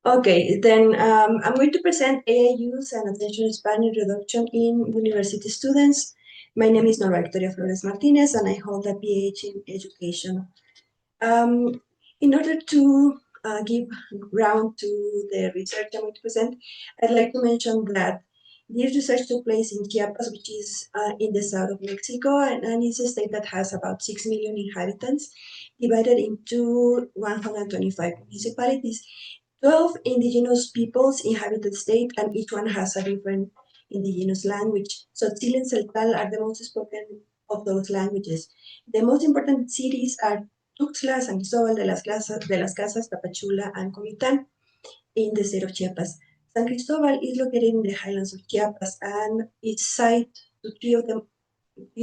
Okay, then I'm going to present AI use and attention span reduction in university students. My name is Norma Flores Martínez, and I hold a PhD in education. In order to give ground to the research I'm going to present, I'd like to mention that this research took place in Chiapas, which is in the south of Mexico, and it's a state that has about 6 million inhabitants, divided into 125 municipalities. 12 indigenous peoples inhabit the state, and each one has a different indigenous language. So Tzil and Tzeltal are the most spoken of those languages. The most important cities are Tuxtla, San Cristóbal de las Casas, Tapachula, and Comitán in the state of Chiapas. San Cristóbal is located in the highlands of Chiapas, and it's site to three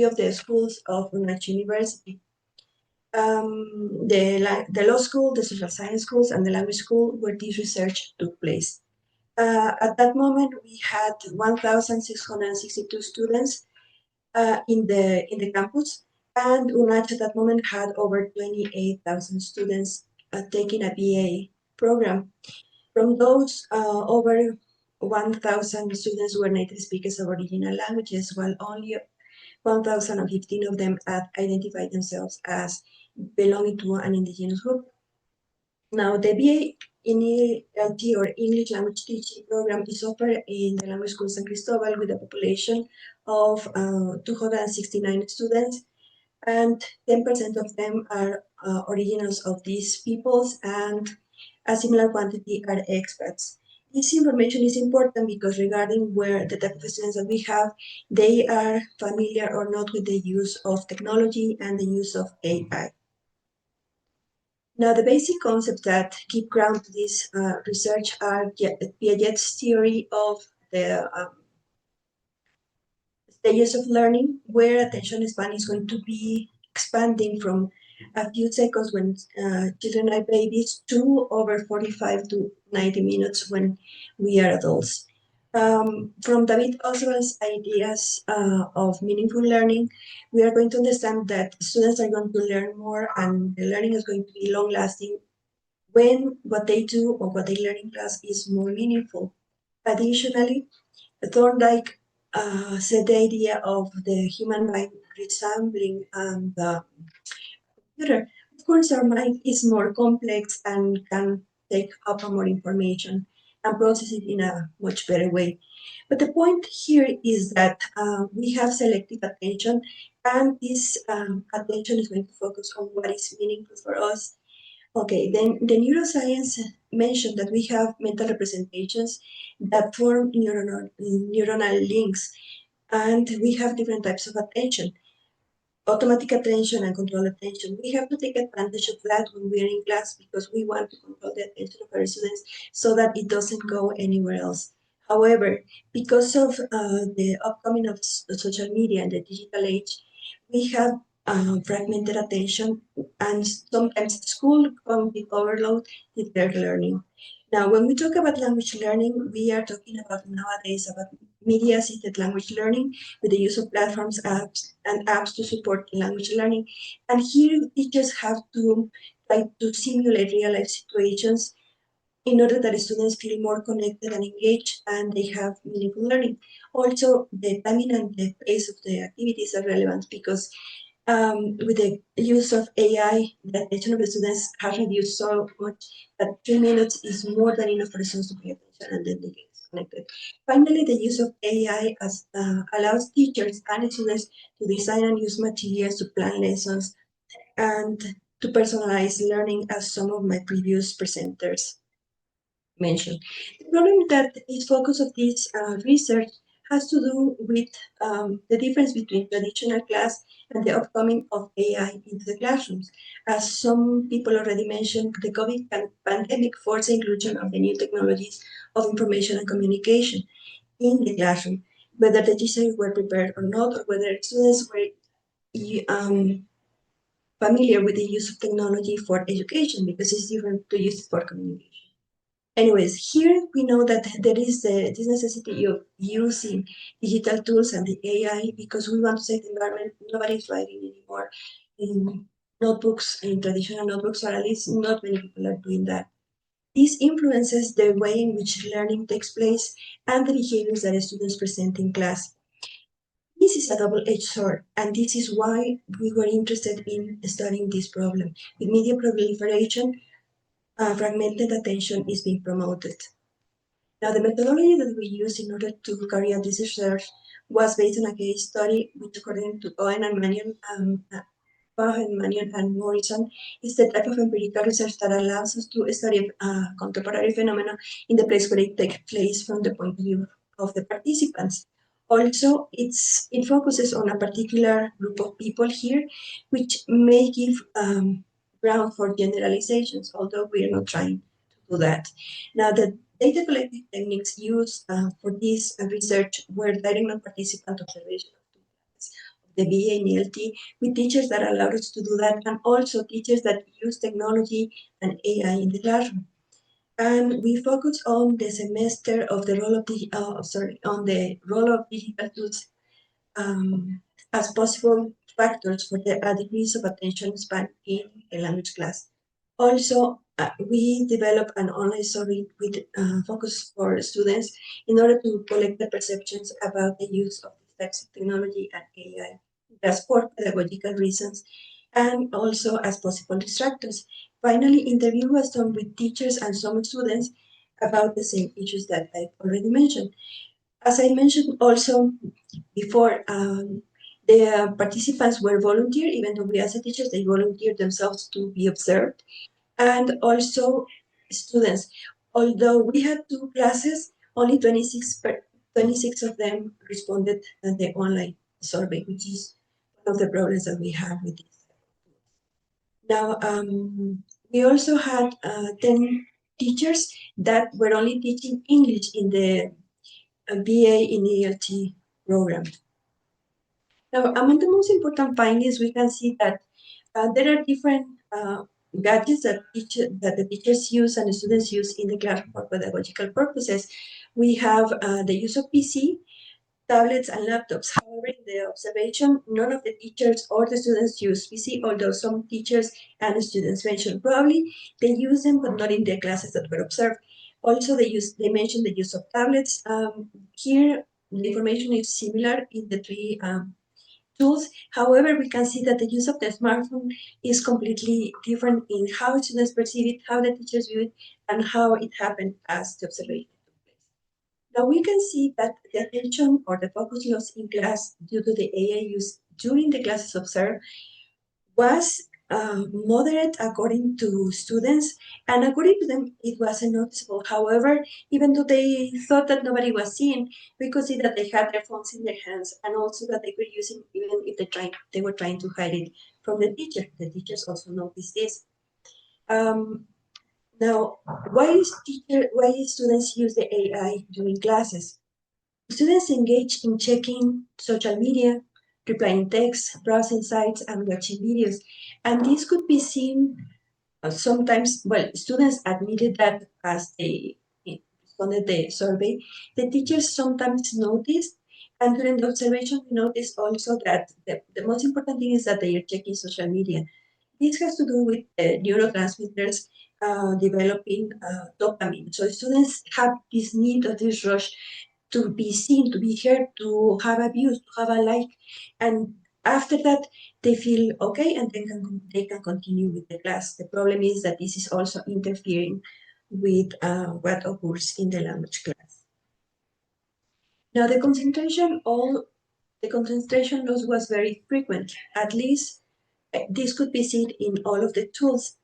of the schools of UNACH University. The law school, the social science schools, and the language school where this research took place. At that moment, we had 1,662 students in the campus, and UNACH at that moment had over 28,000 students taking a BA program. From those, over 1,000 students were native speakers of original languages, while only 1,015 of them identified themselves as belonging to an indigenous group. Now, the BA in ELT or English Language Teaching program is offered in the Language School San Cristóbal with a population of 269 students, and 10% of them are originals of these peoples, and a similar quantity are expats. This information is important because regarding where the type of students that we have, they are familiar or not with the use of technology and the use of AI. Now, the basic concepts that give ground to this research are Piaget's theory of the stages of learning, where attention span is going to be expanding from a few seconds when children are babies to over 45 to 90 minutes when we are adults. From 𝗽𝗿𝗀𝗀𝐻𝐿's ideas of meaningful learning, we are going to understand that students are going to learn more, and the learning is going to be long-lasting when what they do or what they learn in class is more meaningful. Additionally, Thorndike said the idea of the human mind resembling the computer. Of course, our mind is more complex and can take up more information and process it in a much better way. But the point here is that we have selective attention, and this attention is going to focus on what is meaningful for us. Okay, then the neuroscience mentioned that we have mental representations that form neuronal links, and we have different types of attention. Automatic attention and control attention. We have to take advantage of that when we're in class because we want to control the attention of our students so that it doesn't go anywhere else. However, because of the upcoming of social media and the digital age, we have fragmented attention, and sometimes school cognitive overload with their learning. Now, when we talk about language learning, we are talking about nowadays about media-assisted language learning with the use of platforms, apps to support language learning. And here, teachers have to try to simulate real-life situations in order that students feel more connected and engaged, and they have meaningful learning. Also, the timing and the pace of the activities are relevant because with the use of AI, the attention of the students has reduced so much that 3 minutes is more than enough for the students to pay attention, and then they get disconnected. Finally, the use of AI allows teachers and students to design and use materials to plan lessons and to personalize learning, as some of my previous presenters mentioned. The problem that is focus of this research has to do with the difference between traditional class and the upcoming of AI into the classrooms. As some people already mentioned, the COVID pandemic forced the inclusion of the new technologies of information and communication in the classroom, whether the teachers were prepared or not, or whether students were familiar with the use of technology for education, because it's different to use it for communication. Anyways, here we know that there is this necessity of using digital tools and the AI because we want to save the environment. Nobody's writing anymore in notebooks, in traditional notebooks, or at least not many people are doing that. This influences the way in which learning takes place and the behaviors that students present in class. This is a double-edged sword, and this is why we were interested in studying this problem. With media proliferation, fragmented attention is being promoted. Now, the methodology that we used in order to carry out this research was based on a case study, which according to Cohen, and Morrison, is the type of empirical research that allows us to study contemporary phenomena in the place where it takes place from the point of view of the participants. Also, it focuses on a particular group of people here, which may give ground for generalizations, although we are not trying to do that. Now, the data collecting techniques used for this research were direct non-participant observation of the BA and ELT with teachers that allowed us to do that, and also teachers that use technology and AI in the classroom. And we focus on the semester of the role of digital tools as possible factors for the decrease of attention span in a language class. Also, we develop an online survey with focus for students in order to collect the perceptions about the use of these types of technology and AI, just for pedagogical reasons, and also as possible distractors. Finally, interview was done with teachers and some students about the same issues that I've already mentioned. As I mentioned also before, the participants were volunteer, even though we as teachers, they volunteered themselves to be observed. And also students. Although we had 2 classes, only 26 of them responded to the online survey, which is one of the problems that we have with this. Now, we also had 10 teachers that were only teaching English in the BA in ELT program. Now, among the most important findings, we can see that there are different gadgets that the teachers use and the students use in the classroom for pedagogical purposes. We have the use of PC, tablets, and laptops. However, in the observation, none of the teachers or the students use PC, although some teachers and students mentioned probably they use them, but not in the classes that were observed. Also, they mentioned the use of tablets. Here, the information is similar in the 3 tools. However, we can see that the use of the smartphone is completely different in how students perceive it, how the teachers view it, and how it happened as the observation took place. Now we can see that the attention or the focus loss in class due to the AI use during the classes observed was moderate according to students, and according to them, it wasn't noticeable. However, even though they thought that nobody was seeing, we could see that they had their phones in their hands, and also that they were using, even if they were trying to hide it from the teacher. The teachers also noticed this. Now, why students use the AI during classes? Students engage in checking social media, replying texts, browsing sites, and watching videos. And this could be seen sometimes, well, students admitted that as they responded the survey, the teachers sometimes noticed, and during the observation, we noticed also that the most important thing is that they are checking social media. This has to do with neurotransmitters developing dopamine. So students have this need or this rush to be seen, to be heard, to have a view, to have a like, and after that they feel okay, and they can continue with the class. The problem is that this is also interfering with what occurs in the language class. Now the concentration loss was very frequent. At least this could be seen in all of the tools.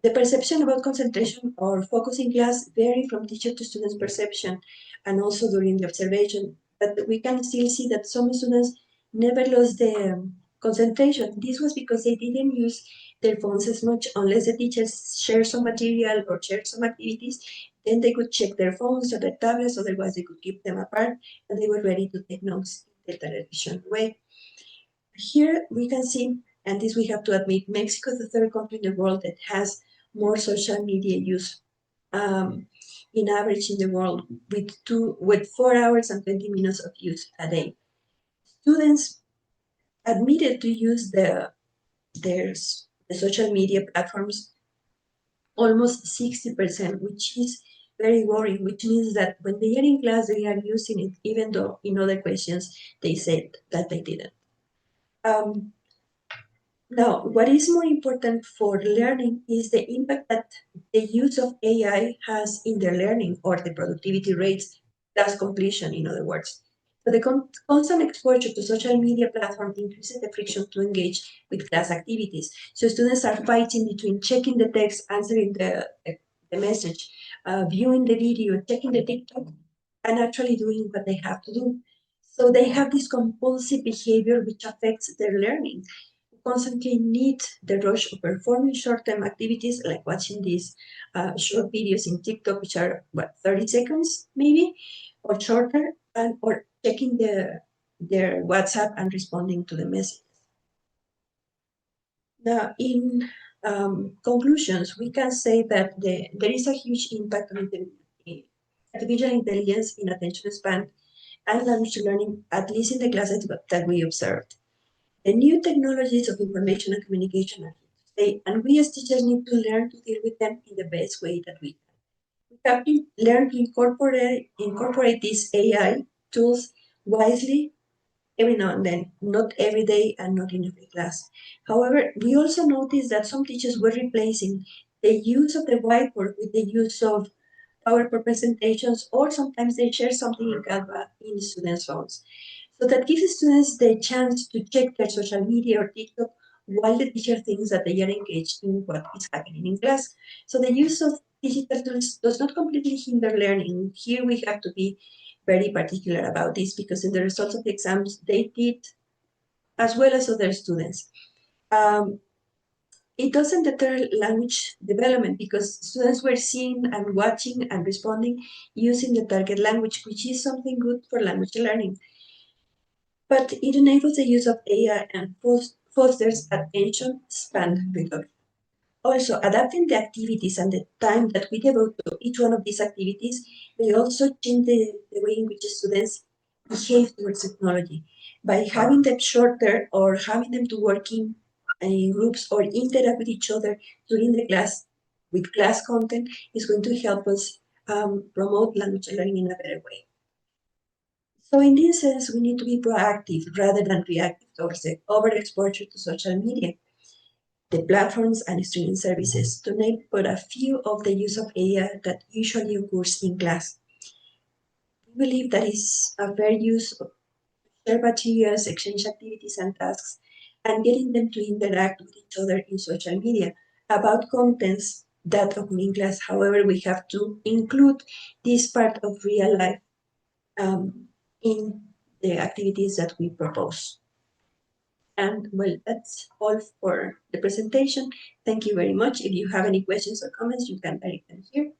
The perception about concentration or focus in class vary from teacher to student's perception, and also during the observation. But we can still see that some students never lost the concentration. This was because they didn't use their phones as much unless the teachers shared some material or shared some activities. Then they could check their phones or their tablets, otherwise they could keep them apart, and they were ready to take notes in the television way. Here we can see, and this we have to admit, Mexico is the 3rd country in the world that has more social media use in average in the world, with 4 hours and 20 minutes of use a day. Students admitted to use the social media platforms almost 60%, which is very worrying, which means that when they are in class, they are using it, even though in other questions they said that they didn't. Now, what is more important for learning is the impact that the use of AI has in their learning, or the productivity rates, class completion, in other words. So the constant exposure to social media platforms increases the friction to engage with class activities. So students are fighting between checking the text, answering the message, viewing the video, checking the TikTok, and actually doing what they have to do. So they have this compulsive behavior which affects their learning. Constantly need the rush of performing short-term activities like watching these short videos in TikTok, which are 30 seconds maybe, or shorter, and or checking their WhatsApp and responding to the messages. Now, in conclusions, we can say that there is a huge impact on the artificial intelligence in attention span and language learning, at least in the classes that we observed. The new technologies of information and communication are here to stay, and we as teachers need to learn to deal with them in the best way that we can. We have to learn to incorporate these AI tools wisely every now and then, not every day and not in every class. However, we also noticed that some teachers were replacing the use of the whiteboard with the use of PowerPoint presentations, or sometimes they share something in Canva in students' phones. So that gives students the chance to check their social media or TikTok while the teacher thinks that they are engaged in what is happening in class. So the use of digital tools does not completely hinder learning. Here we have to be very particular about this, because in the results of the exams, they did as well as other students. It doesn't deter language development, because students were seeing and watching and responding using the target language, which is something good for language learning. But it enables the use of AI and fosters attention span reduction. Also, adapting the activities and the time that we devote to each one of these activities may also change the way in which students behave towards technology. By having them shorter, or having them to work in groups or interact with each other during the class with class content, is going to help us promote language learning in a better way. So in this sense, we need to be proactive rather than reactive towards the overexposure to social media, the platforms and streaming services, to name but a few of the use of AI that usually occurs in class. We believe that is a fair use of share materials, exchange activities and tasks, and getting them to interact with each other in social media about contents that occur in class. However, we have to include this part of real life in the activities that we propose. And well, that's all for the presentation. Thank you very much. If you have any questions or comments, you can type them here.